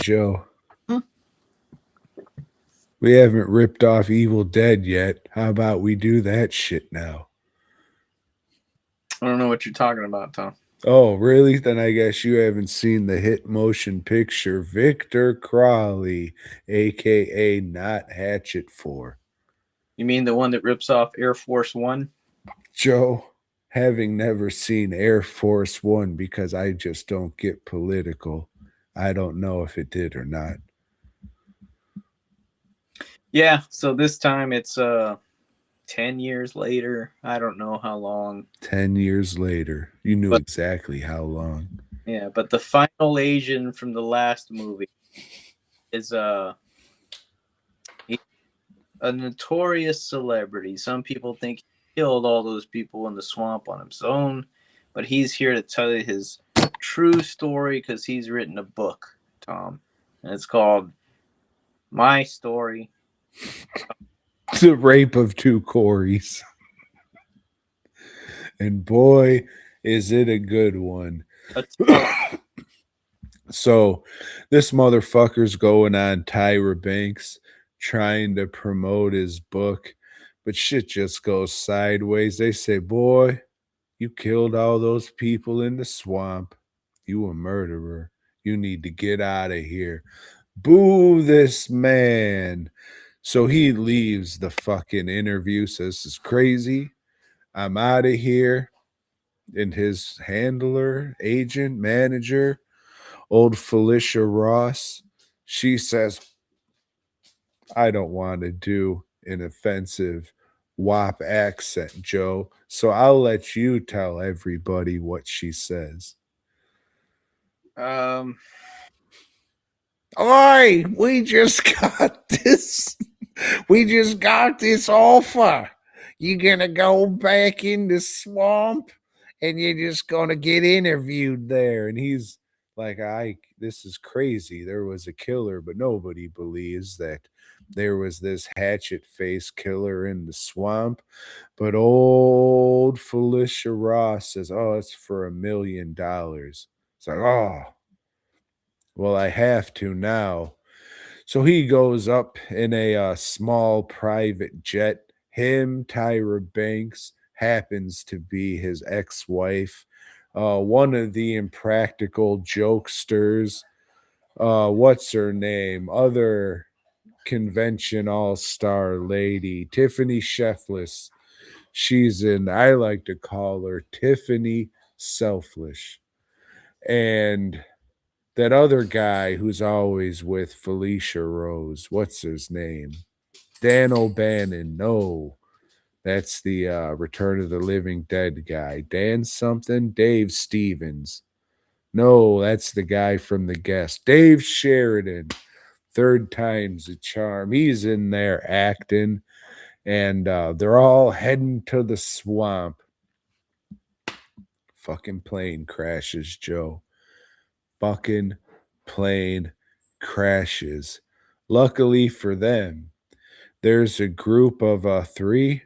Joe. Hmm? We haven't ripped off Evil Dead yet. How about we do that shit now? I don't know what you're talking about, Tom. Oh, really? Then I guess you haven't seen the hit motion picture Victor Crowley, aka Not Hatchet 4. You mean the one that rips off Air Force One? Joe, having never seen Air Force One because I just don't get political, I don't know if it did or not. Yeah. So this time it's 10 years later. I don't know how long, 10 years later, you knew but exactly how long. yeah. But the final Asian from the last movie is a notorious celebrity. Some people think he killed all those people in the swamp on his own, but he's here to tell you his true story because he's written a book, Tom, and it's called My Story. The rape of two Corys. And boy, is it a good one. Tell. So, this motherfucker's going on Tyra Banks trying to promote his book, but shit just goes sideways. They say, boy, you killed all those people in the swamp. You a murderer. You need to get out of here. Boo this man. So he leaves the fucking interview, says, this is crazy. I'm out of here. And his handler, agent, manager, old Felicia Ross, she says, I don't want to do an offensive WAP accent, Joe. So I'll let you tell everybody what she says. Um, Oi, we just got this. We just got this offer. You gonna go back in the swamp and you're just gonna get interviewed there. And he's like, this is crazy. There was a killer, but nobody believes that there was this hatchet face killer in the swamp. But old Felicia Ross says, oh, it's for $1 million. It's like, oh, well, I have to now. So he goes up in a small private jet. Him, Tyra Banks, happens to be his ex wife, one of the impractical jokesters. What's her name? Other convention all star lady, Tiffany Sheffield. She's in, I like to call her Tiffany Selfish. And that other guy who's always with Felicia Rose, what's his name? Dan O'Bannon. No, that's the Return of the Living Dead guy. Dan something? Dave Stevens. No, that's the guy from The Guest. Dave Sheridan. Third time's a charm. He's in there acting, and they're all heading to the swamp. Fucking plane crashes, Joe. Fucking plane crashes. Luckily for them, there's a group of three,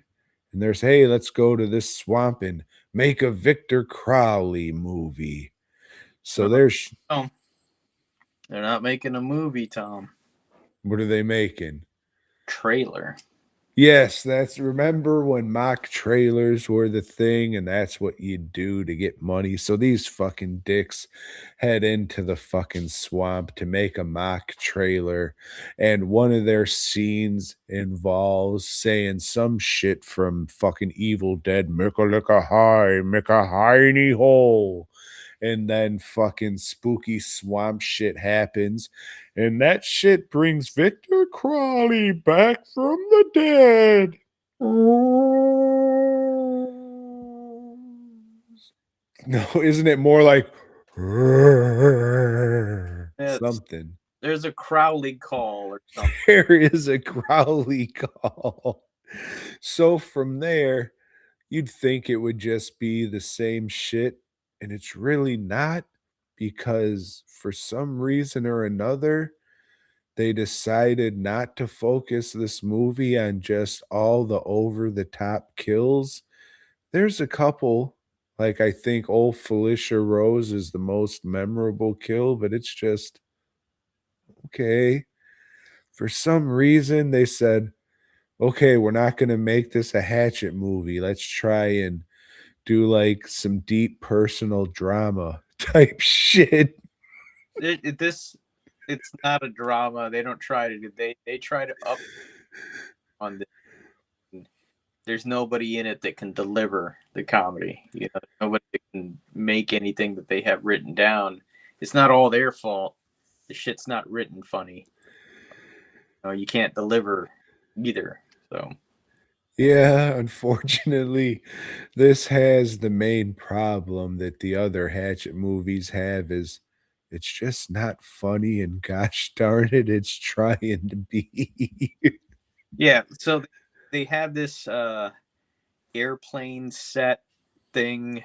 and there's, hey, let's go to this swamp and make a Victor Crowley movie. So no, there's, no, they're not making a movie, Tom. what are they making? Trailer. Yes, that's, remember when mock trailers were the thing and that's what you do to get money. So these fucking dicks head into the fucking swamp to make a mock trailer, and one of their scenes involves saying some shit from fucking Evil Dead, make a lick a high, make a hiney hole. And then fucking spooky swamp shit happens, and that shit brings Victor Crowley back from the dead. No, isn't it more like It's, something? there's a Crowley call or something. There is a Crowley call. So from there, you'd think it would just be the same shit, and it's really not, because for some reason or another, they decided not to focus this movie on just all the over the top kills. There's a couple, like I think old Felicia Rose is the most memorable kill, but it's just okay. For some reason, they said, okay, we're not going to make this a Hatchet movie. Let's try and do like some deep personal drama type shit. It's not a drama. They don't try to do. They try to up on this. There's nobody in it that can deliver the comedy. You know, nobody that can make anything that they have written down. It's not all their fault. The shit's not written funny. You know, you can't deliver either. So Yeah, unfortunately, this has the main problem that the other Hatchet movies have is it's just not funny and gosh darn it, it's trying to be. yeah, so they have this airplane set thing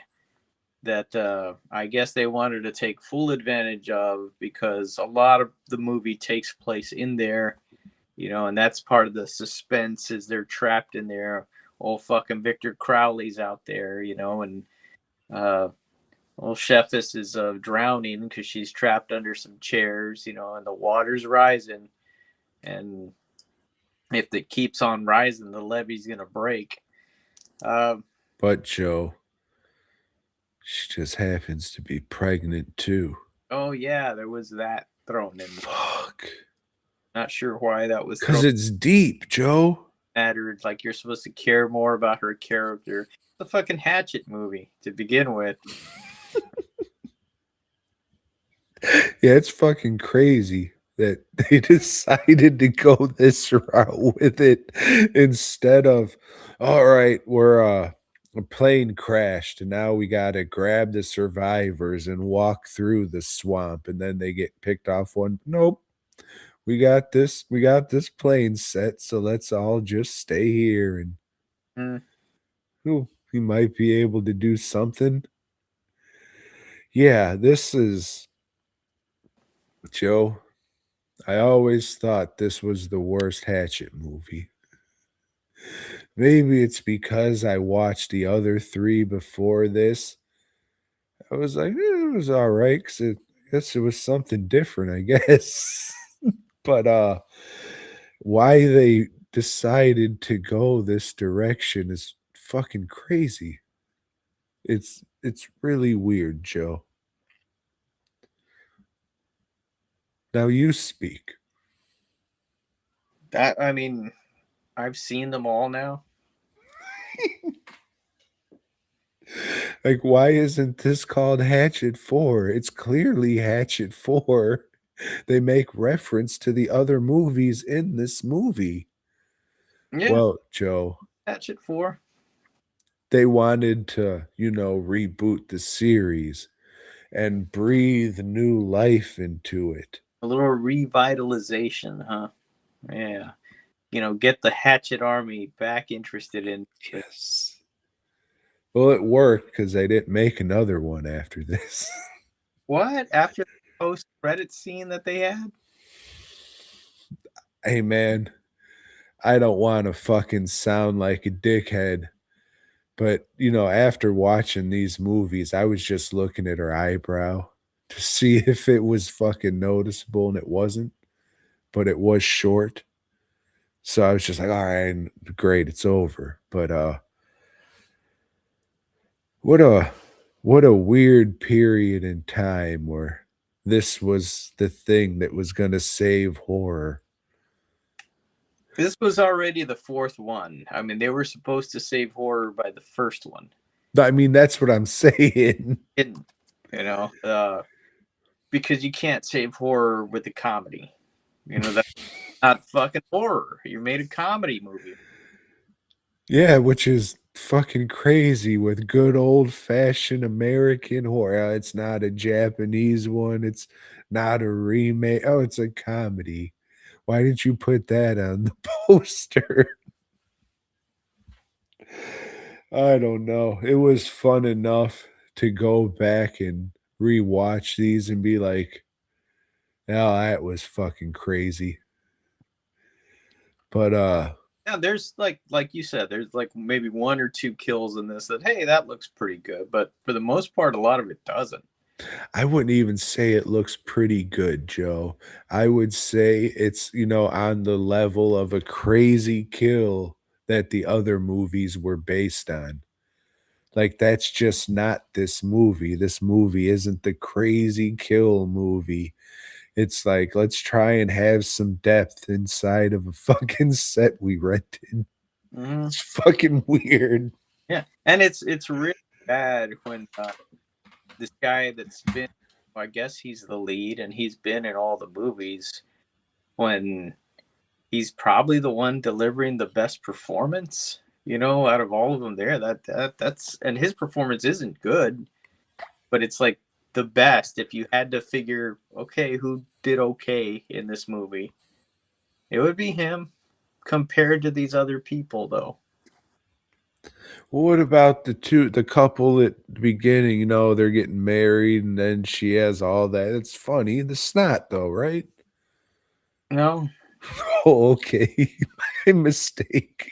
that I guess they wanted to take full advantage of because a lot of the movie takes place in there, you know, and that's part of the suspense is they're trapped in there. Old fucking Victor Crowley's out there, you know, and uh, old Sheffis is drowning because she's trapped under some chairs, you know, and the water's rising, and if it keeps on rising, the levee's gonna break. Um, But Joe, she just happens to be pregnant too. oh yeah, there was that thrown in. Fuck. Not sure why that was Cause thrown. it's deep, Joe. Mattered. Like you're supposed to care more about her character. The fucking Hatchet movie to begin with. Yeah, it's fucking crazy that they decided to go this route with it instead of, all right, we're a plane crashed and now we got to grab the survivors and walk through the swamp and then they get picked off one. Nope. We got this plane set, so let's all just stay here and Mm. ooh, we might be able to do something. Yeah, this is Joe. I always thought this was the worst Hatchet movie. Maybe it's because I watched the other 3 before this. I was like, it was alright 'cause I guess it was something different, I guess. But, why they decided to go this direction is fucking crazy. It's really weird, Joe. Now you speak. That I mean, I've seen them all now. Like, why isn't this called Hatchet 4? It's clearly Hatchet 4. They make reference to the other movies in this movie. Yeah, Well, Joe, Hatchet 4. they wanted to, reboot the series and breathe new life into it. A little revitalization, huh? Yeah. You know, get the Hatchet Army back interested in it. Yes. Well, it worked because they didn't make another one after this. What? After the post credit scene that they had? Hey, man, I don't want to fucking sound like a dickhead, but, after watching these movies, I was just looking at her eyebrow to see if it was fucking noticeable, and it wasn't, but it was short. So I was just like, all right, great, it's over. But what a what a weird period in time where this was the thing that was gonna save horror. This was already the fourth one. I mean, they were supposed to save horror by the first one. I mean, that's what I'm saying. Didn't, you know, because you can't save horror with a comedy. You know, that's not fucking horror. You made a comedy movie. Yeah, which is fucking crazy with good old-fashioned American horror. It's not a Japanese one, it's not a remake. Oh, it's a comedy. Why didn't you put that on the poster? I don't know. It was fun enough to go back and rewatch these and be like, "Oh, that was fucking crazy." But, Yeah, there's like you said, there's like maybe one or two kills in this that hey, that looks pretty good, but for the most part, a lot of it doesn't. I wouldn't even say it looks pretty good, Joe. I would say it's, on the level of a crazy kill that the other movies were based on. Like, that's just not this movie. This movie isn't the crazy kill movie. It's like, let's try and have some depth inside of a fucking set we rented. Hmm. It's fucking weird. Yeah, and it's really bad when this guy that's been, I guess he's the lead, and he's been in all the movies. When he's probably the one delivering the best performance, out of all of them there. That's and his performance isn't good, but it's like the best. If you had to figure, okay, who did okay in this movie, it would be him compared to these other people, though. Well, what about the couple at the beginning? They're getting married, and then she has all that. It's funny. The snot, though, right? No, Oh, okay. My mistake.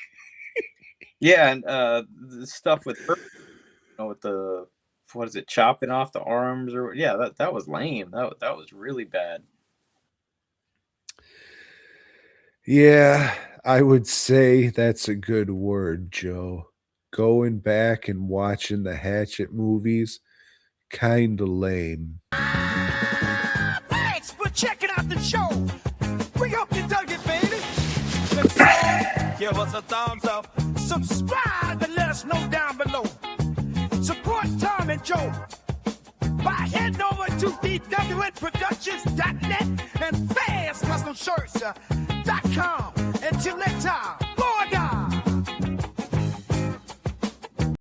yeah, and the stuff with her, with the what is it, chopping off the arms, or yeah, that was lame. That was really bad. Yeah, I would say that's a good word, Joe. Going back and watching the Hatchet movies, kinda lame. Thanks for checking out the show. We hope you dug it, baby. If so, give us a thumbs up. Subscribe and let us know down below. Support Tom and Joe by heading over to dwnproductions.net and fastcustomshirts.com. Until next time, Lord God.